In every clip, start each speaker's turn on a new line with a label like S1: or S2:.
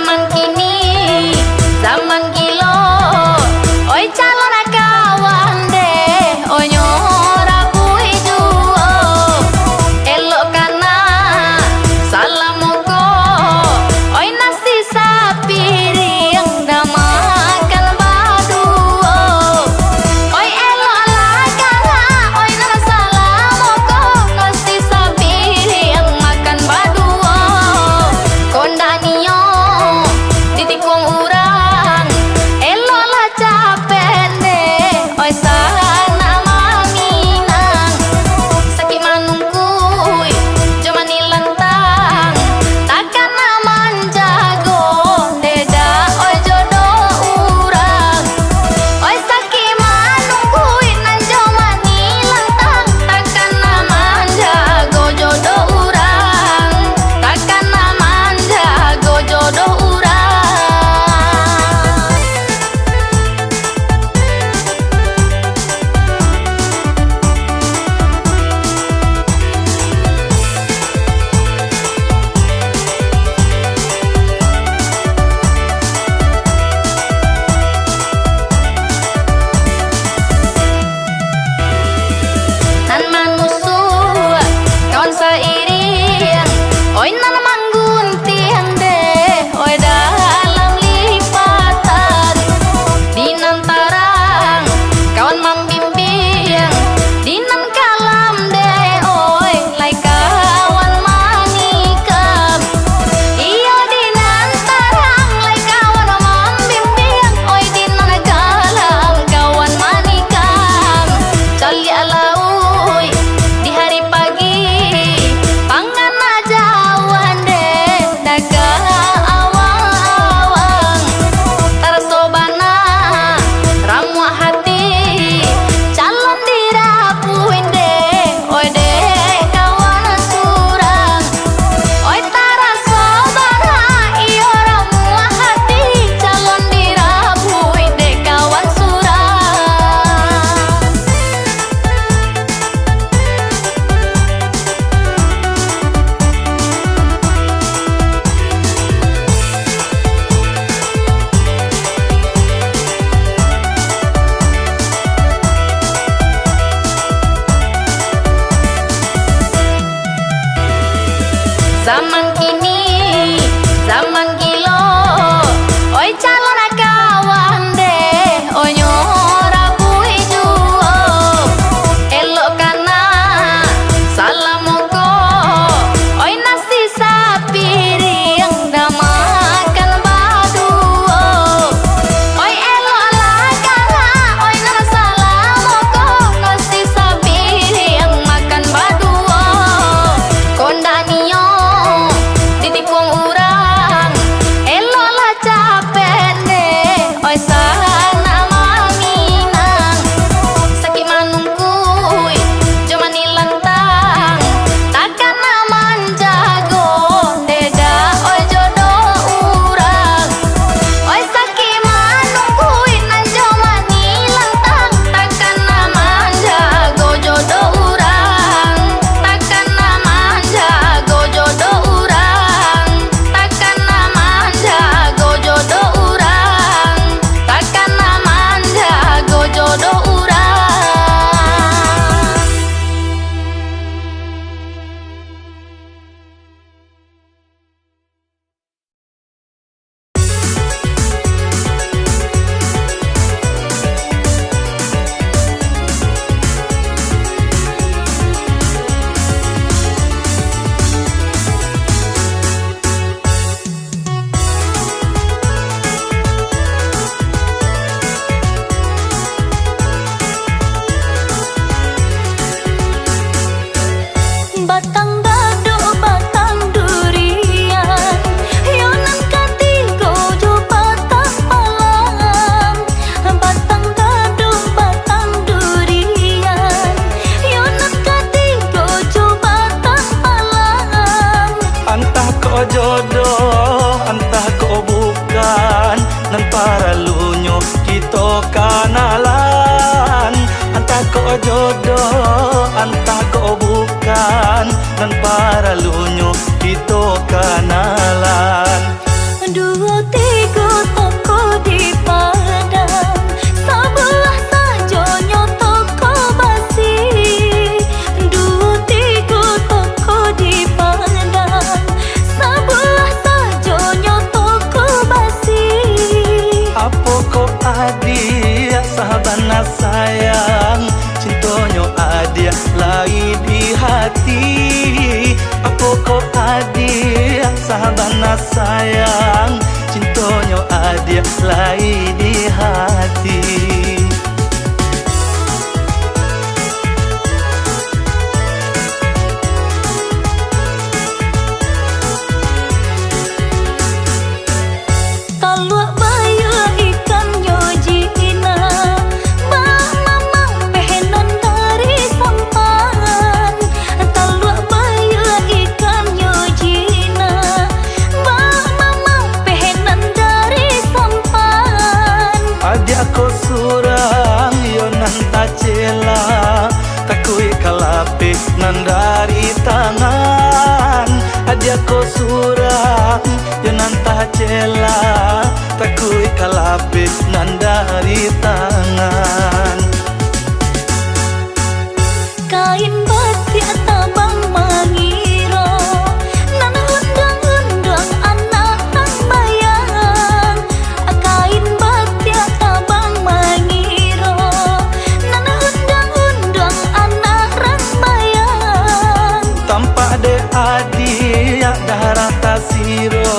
S1: Zaman kini, zaman kilo, oi calon kawan deh, oi nyora bui juo, elok kana salam moko, oi nasi sapi riang dah makan baduo, oi elok lah kana, oi nama salam moko, nasi sapi riang makan baduo, kondanio ditikung urang, elok lah capek deh, oi sana maminang, sakit manungkui, cuma nilantang, takkan aman jago, deda oi jodoh urang, oi sakit manungkui, nan cuma nilantang, takkan aman jago jodoh urang, takkan aman jago jodoh urang. Nan manusu kawan seiring, oi nan mangguntiang deh, oi dalam lipatan, dinan tarang kawan membimbing, dinan kalam deh, oi lai kawan manikam, iyo dinan tarang lai kawan membimbing, oi dinan kalam kawan manikam, cali alaui di hari pagi, pangan ajawan deh, daga awang-awang, tarsobana ramu hati, calon dirapuin deh, oi deh kawan surang, oi tarasobana iyo ramu hati, calon dirapuin deh kawan surang. Zaman kini, zaman kilo, oi calon kawan deh, oi nyora bui juo, elok kana salam moko, oi nasi sapi riang dah makan baduo, oi elok lah kana, oi nama salam moko, nasi sapi riang makan baduo, kondanio ditikung urang, elok lah capek deh, oi sana maminang, sakit manungkui, cuma nilantang, takkan aman jago, deda oi jodoh urang, oi sakit manungkui, nan cuma nilantang, takkan aman jago jodoh urang, takkan aman jago jodoh urang, takkan aman jago jodoh urang, takkan aman jago jodoh urang. Batang dadu, batang durian, yonan katigo jo batang palang, batang dadu, batang durian, yonan katigo jo batang palang.
S2: Antah ko jodoh, antah ko bukan, nan para lunyo kito kanalan. Antah ko jodoh, antah ko bukan, nan para lunyo kito kanalan.
S1: Dua
S2: sayang, cintonyo adia lai di hati.
S1: Talua bayu ikan nyojina, mama pehenan dari sampan. Talua bayu ikan nyojina, mama pehenan dari sampan.
S2: Adik aku surang yo nan tacela, takui kalape nan dari tangan. Adik aku surang yo nan tacela, takui kalape nan dari tangan.
S1: Kain batik tabang mangiro, nan undang-undang anak tang bayang. Kain batik tabang mangiro, nan undang-undang anak rang bayang.
S2: Tampak de adia darah tasiro,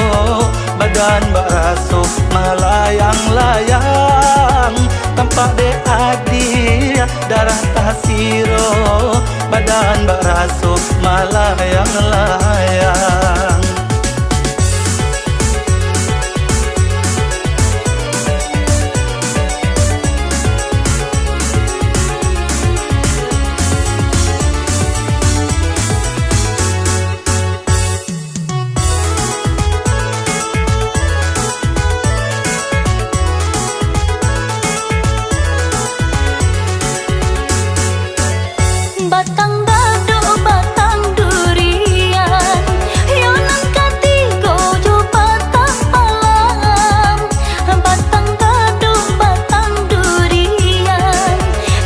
S2: badan baraso melayang-layang. Tampak de adia darah tasiro, badan baraso melayang-layang.
S1: Batang dado batang durian, yonan katigo jo batang palang. Batang dado batang durian,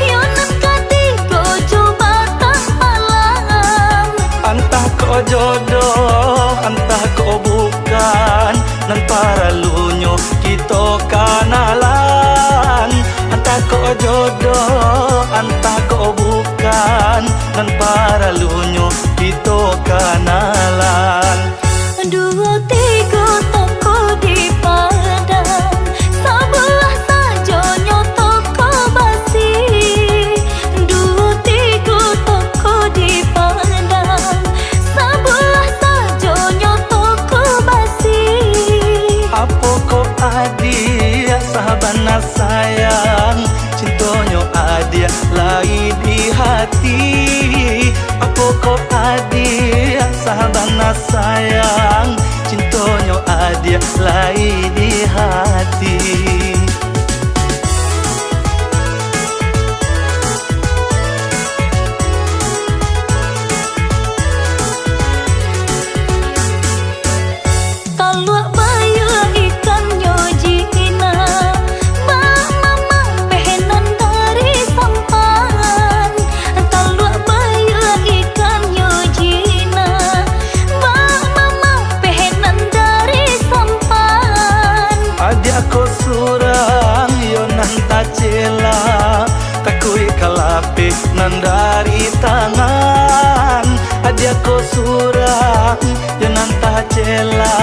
S1: yonan katigo jo batang palang.
S2: Entah kau jodoh, entah kau bukan, nan para lunyo kita kanalan. Entah kau jodoh, entah kau bukan, nan para lunyo kita kanalan.
S1: Dua tiga toko di Padang, sebelah saja nyotoko basi. Dua tiga toko di Padang, sebelah saja nyotoko basi.
S2: Apa kau adia sahabana sayang, cintonyo adia lai di hati. Apa kau adia sahabana sayang, cintonyo adia lai di hati.
S1: Talua bayu ikan nyojina, mama pehenan dari sampan. Talua bayu ikan nyojina, mama pehenan dari sampan.
S2: Adik aku surang yo nan tacela, takui kalape nan dari tangan. Adik aku surang yo nan tacela,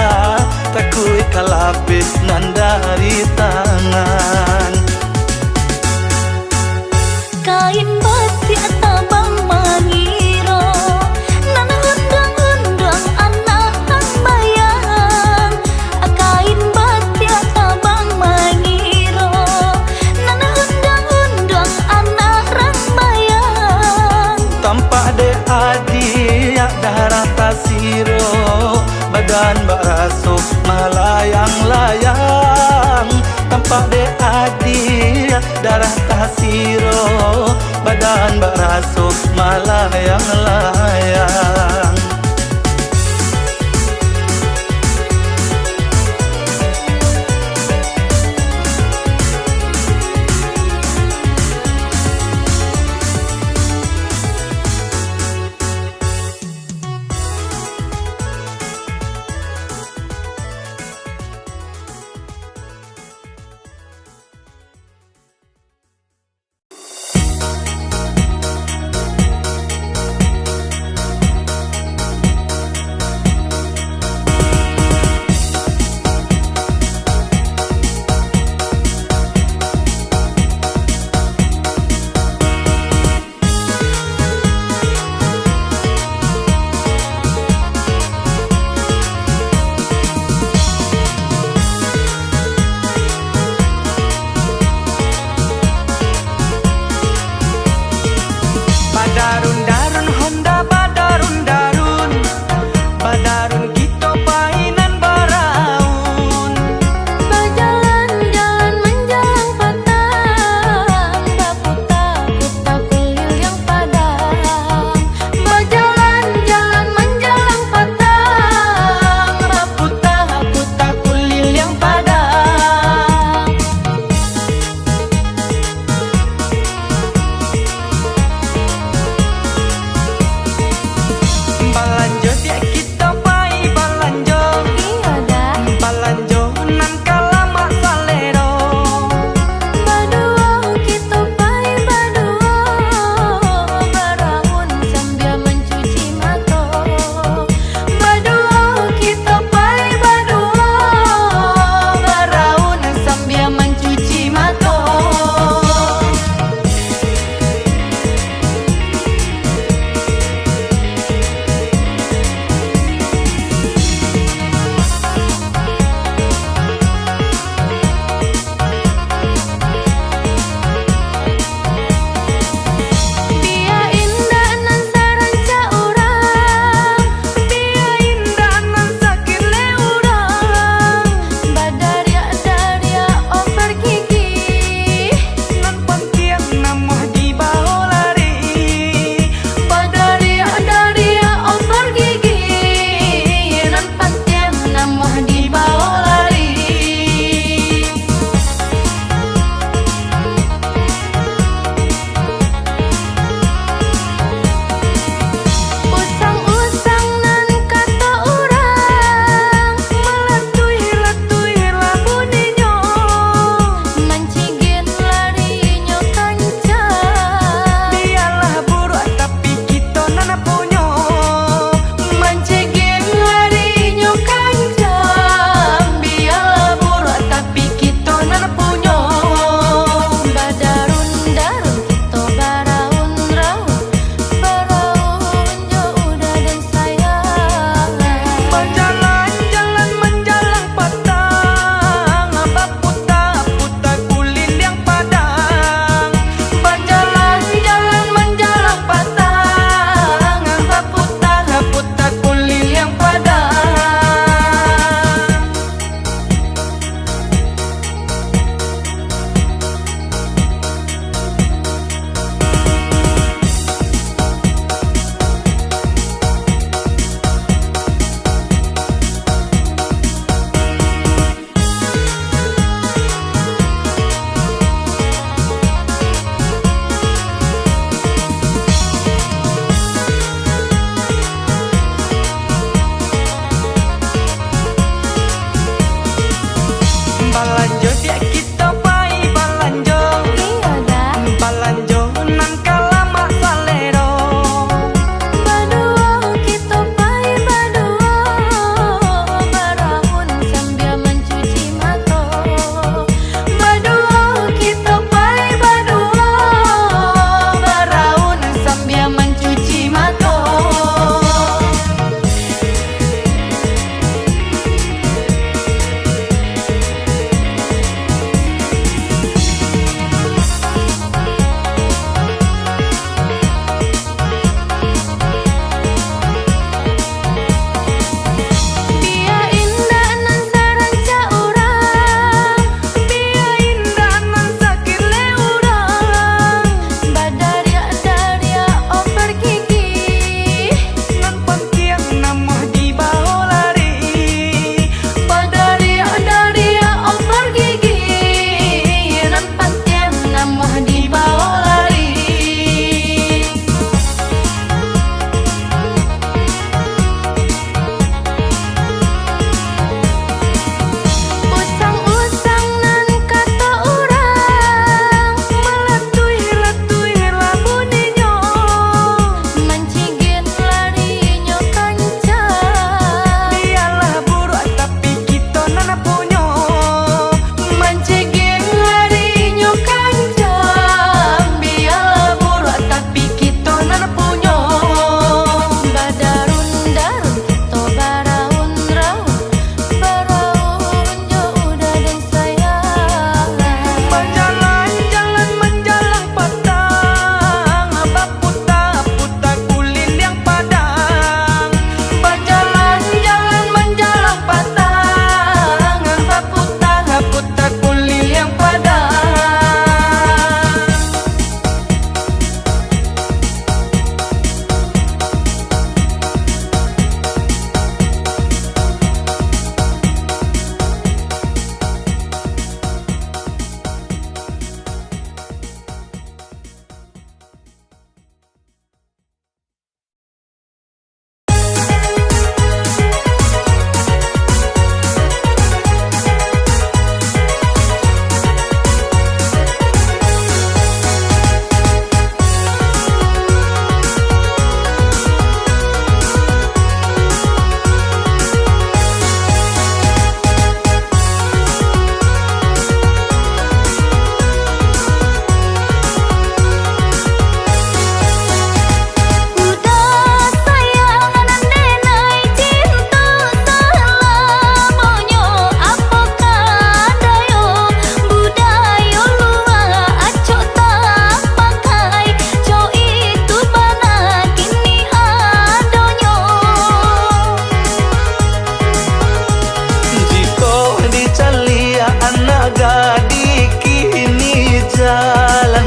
S2: takui kalape nan dari tangan.
S1: Kain batik tabang mangiro, nan undang-undang anak tang bayang. Kain batik tabang mangiro, nan undang-undang anak rang bayang.
S2: Tampak de adia darah tasiro, badan baraso melayang-layang. Tampak de adia darah tasiro, badan baraso melayang-layang.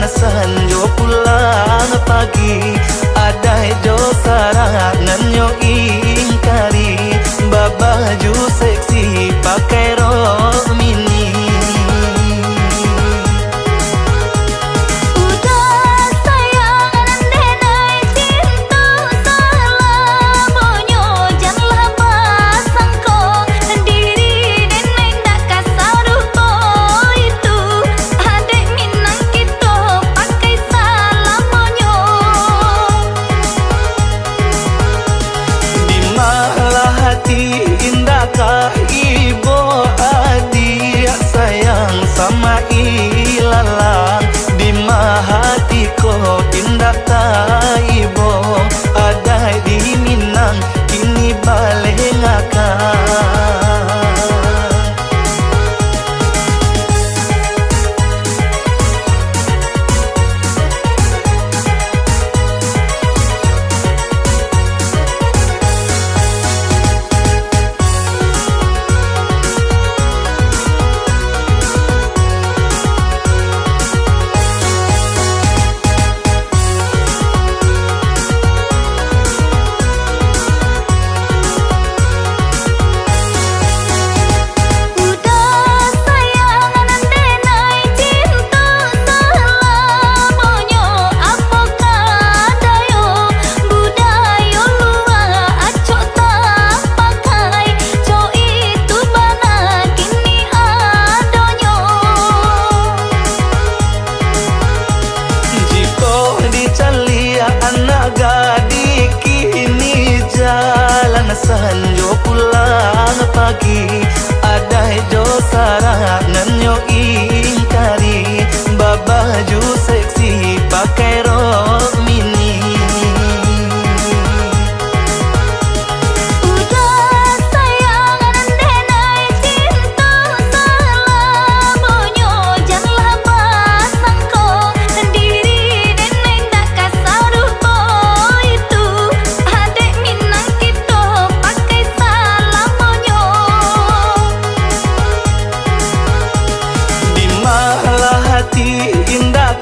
S2: sanjo pulang pagi adai jo sarangan yo ingkari babaju seksi pakai rok mini.
S1: Udah sayang denai cinta selamonyo janganlah pasangko diri denai tak kasaruh ko itu adek minang kita pakai salamonyo.
S2: Di malah hati indahkah ibu adik sayang sama ilalang. Di malah hati ko indah tak ibu ada di Minang kini balik ngakak.
S1: Udah sayang denai cinta selamonyo apokadayo budayo luar acok tak pakai co itu bana kini adonyo.
S2: Jika dicalia anak gadis kini jalan sanjo pulang pagi adai jo sarangan yo ingkari babaju seksi pakai rok mini.
S1: Udah sayang denai cinta selamonyo janganlah pasangko diri denai tak kasaruh ko itu adek minang kita pakai salamonyo.
S2: Di malah hati indah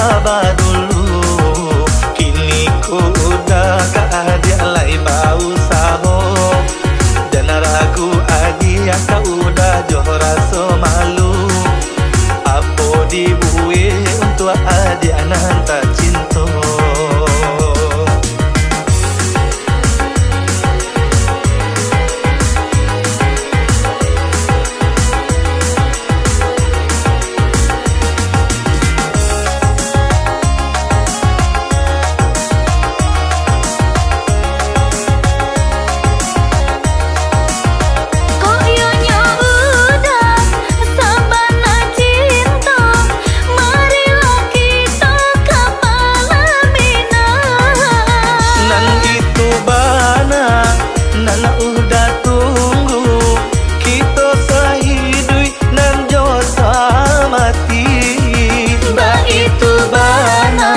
S2: sabar dulu. Kini ku udah gak ada lagi bau saho. Jangan ragu adia kau udah joh rasa malu. Apa dibuat untuk adia nan tak cinta. Nana udah tunggu kita sahidui nan jo samati. Ba itu bana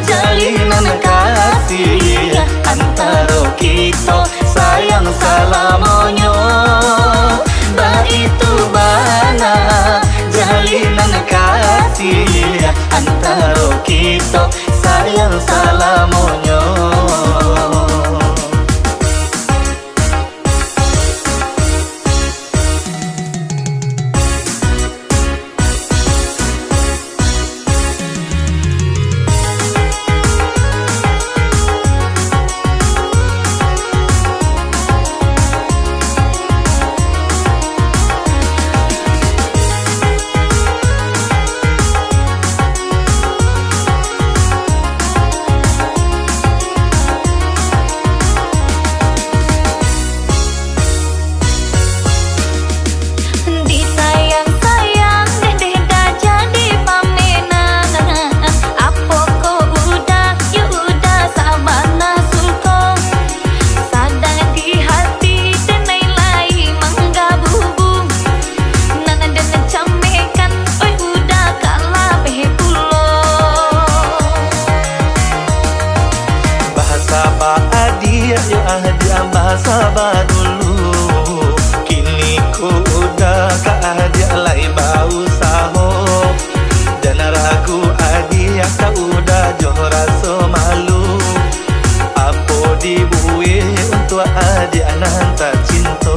S2: jalinan kasih antara kita sayang salamonyo. Ba itu bana jalinan kasih antara kita sayang salamonyo. Yo adia sabar dulu. Kini ku udah gak ada lagi bau saho. Jangan ragu adia kau udah joh rasa malu. Apa dibuat untuk adia nan tak cinta.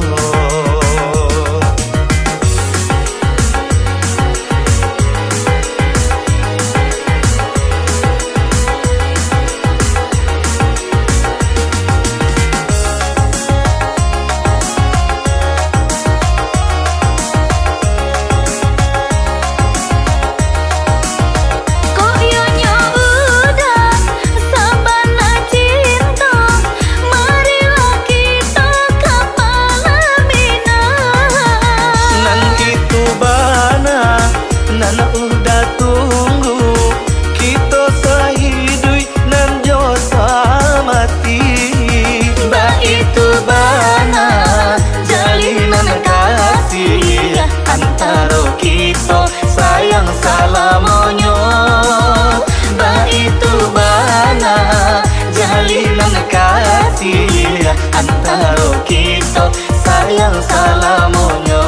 S2: Nana udah tunggu kita sahidui nan jo samati. Ba itu bana jalinan kasih antara kita sayang salamonyo. Ba itu bana jalinan kasih antara kita sayang salamonyo.